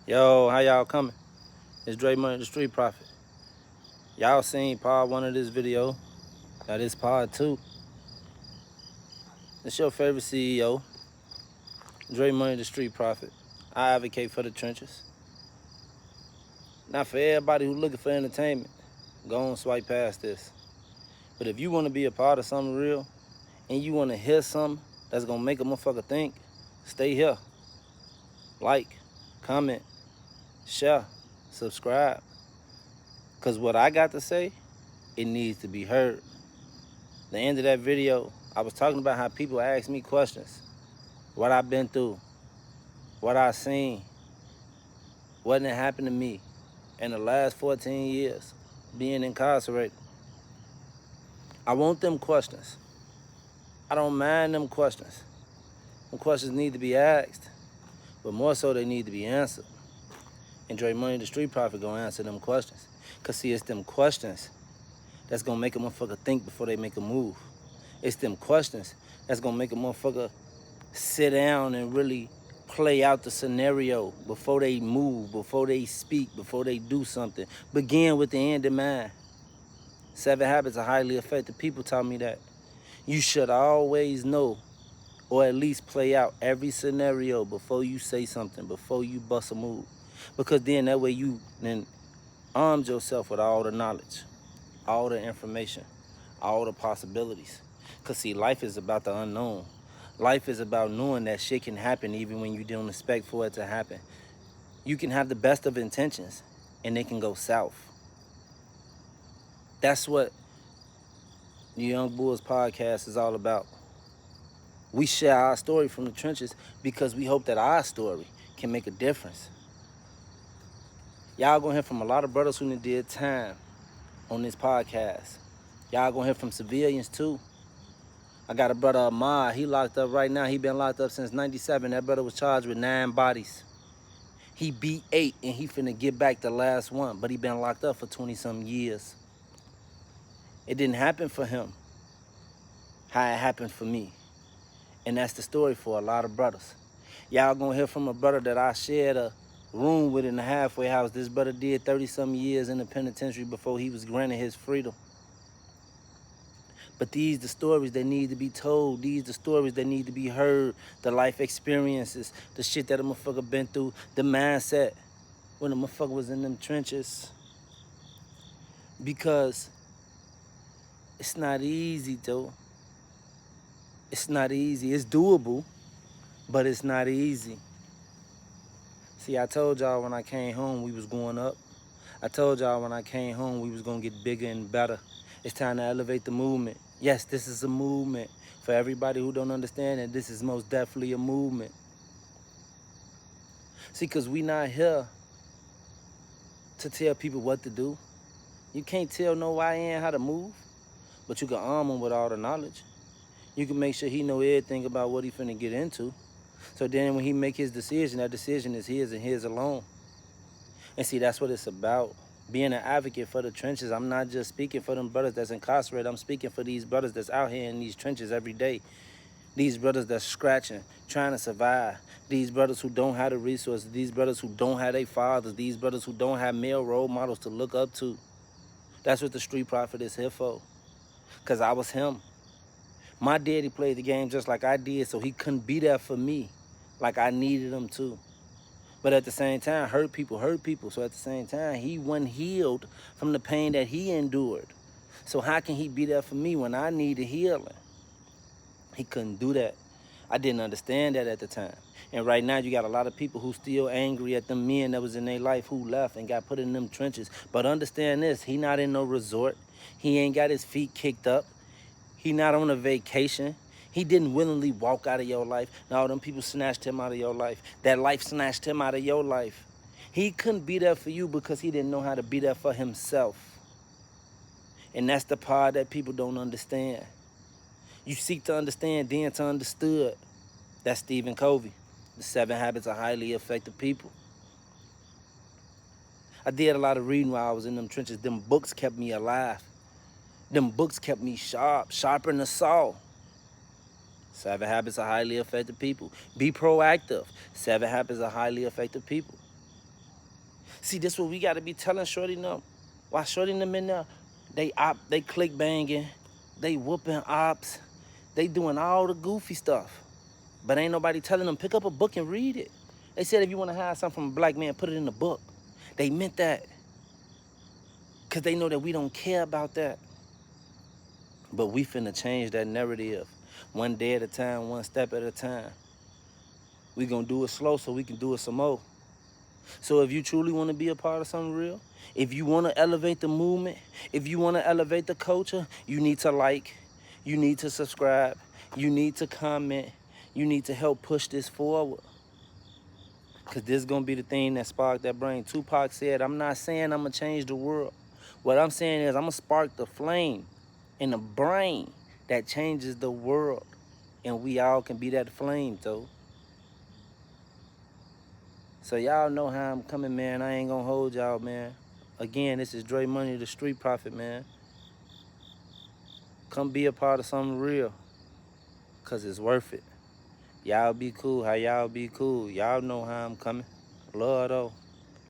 Yo, how y'all coming? It's Dre Money, the Street Prophet. Y'all seen part one of this video. Now this part two. It's your favorite CEO, Dre Money, the Street Prophet. I advocate for the trenches. Not for everybody who looking for entertainment. Go on, swipe past this. But if you want to be a part of something real, and you want to hear something that's gonna make a motherfucker think, stay here. Like, comment, share, subscribe. Cause what I got to say, it needs to be heard. The end of that video, I was talking about how people ask me questions. What I've been through, what I've seen, what done happened to me in the last 14 years being incarcerated. I want them questions. I don't mind them questions. Them questions need to be asked, but more so they need to be answered. And Dre Money, the Street Prophet, gonna answer them questions. Cause see, it's them questions that's gonna make a motherfucker think before they make a move. It's them questions that's gonna make a motherfucker sit down and really play out the scenario before they move, before they speak, before they do something. Begin with the end in mind. 7 Habits of Highly Effective People taught me that. You should always know, or at least play out every scenario before you say something, before you bust a move. Because then that way you then armed yourself with all the knowledge, all the information, all the possibilities. Because see, life is about the unknown. Life is about knowing that shit can happen even when you don't expect for it to happen. You can have the best of intentions and it can go south. That's what the Young Bulls podcast is all about. We share our story from the trenches because we hope that our story can make a difference. Y'all gonna hear from a lot of brothers who did time on this podcast. Y'all gonna hear from civilians too. I got a brother Ahmad, he locked up right now. He been locked up since 97. That brother was charged with 9 bodies. He beat 8 and he finna get back the last one, but he been locked up for 20 some years. It didn't happen for him how it happened for me. And that's the story for a lot of brothers. Y'all gonna hear from a brother that I shared a room with in the halfway house. This brother did 30-some years in the penitentiary before he was granted his freedom. But these the stories that need to be told. These the stories that need to be heard. The life experiences, the shit that a motherfucker been through, the mindset when a motherfucker was in them trenches. Because it's not easy though. It's not easy. It's doable, but it's not easy. See, I told y'all when I came home we was going up. I told y'all when I came home we was gonna get bigger and better. It's time to elevate the movement. Yes, this is a movement. For everybody who don't understand it, this is most definitely a movement. See, because we not here to tell people what to do. You can't tell no YN how to move, but you can arm him with all the knowledge. You can make sure he know everything about what he finna get into. So then when he make his decision, that decision is his and his alone. And see, that's what it's about. Being an advocate for the trenches. I'm not just speaking for them brothers that's incarcerated. I'm speaking for these brothers that's out here in these trenches every day. These brothers that's scratching, trying to survive. These brothers who don't have the resources. These brothers who don't have their fathers. These brothers who don't have male role models to look up to. That's what the Street Prophet is here for. Because I was him. My daddy played the game just like I did, so he couldn't be there for me like I needed him to. But at the same time, hurt people. So at the same time, he wasn't healed from the pain that he endured. So how can he be there for me when I needed healing? He couldn't do that. I didn't understand that at the time. And right now, you got a lot of people who still angry at the men that was in their life who left and got put in them trenches. But understand this, he not in no resort. He ain't got his feet kicked up. He not on a vacation. He didn't willingly walk out of your life. No, them people snatched him out of your life. That life snatched him out of your life. He couldn't be there for you because he didn't know how to be there for himself. And that's the part that people don't understand. You seek to understand, then to understood. That's Stephen Covey, The 7 Habits of Highly Effective People. I did a lot of reading while I was in them trenches. Them books kept me alive. Them books kept me sharp, sharper than a saw. 7 Habits of Highly Effective People. Be proactive. 7 Habits of Highly Effective People. See, this what we gotta be telling Shorty them. Why Shorty them in there? They click banging, they whooping ops, they doing all the goofy stuff. But ain't nobody telling them, pick up a book and read it. They said if you wanna hide something from a black man, put it in the book. They meant that. Cause they know that we don't care about that. But we finna change that narrative. One day at a time, one step at a time. We gonna do it slow so we can do it some more. So if you truly wanna be a part of something real, if you wanna elevate the movement, if you wanna elevate the culture, you need to like, you need to subscribe, you need to comment, you need to help push this forward. Cause this is gonna be the thing that sparked that brain. Tupac said, I'm not saying I'm gonna change the world. What I'm saying is I'm gonna spark the flame in the brain that changes the world. And we all can be that flame, though. So y'all know how I'm coming, man. I ain't gonna hold y'all, man. Again, this is Dre Money, the Street Prophet, man. Come be a part of something real, cause it's worth it. Y'all be cool, how y'all be cool. Y'all know how I'm coming. Love, though.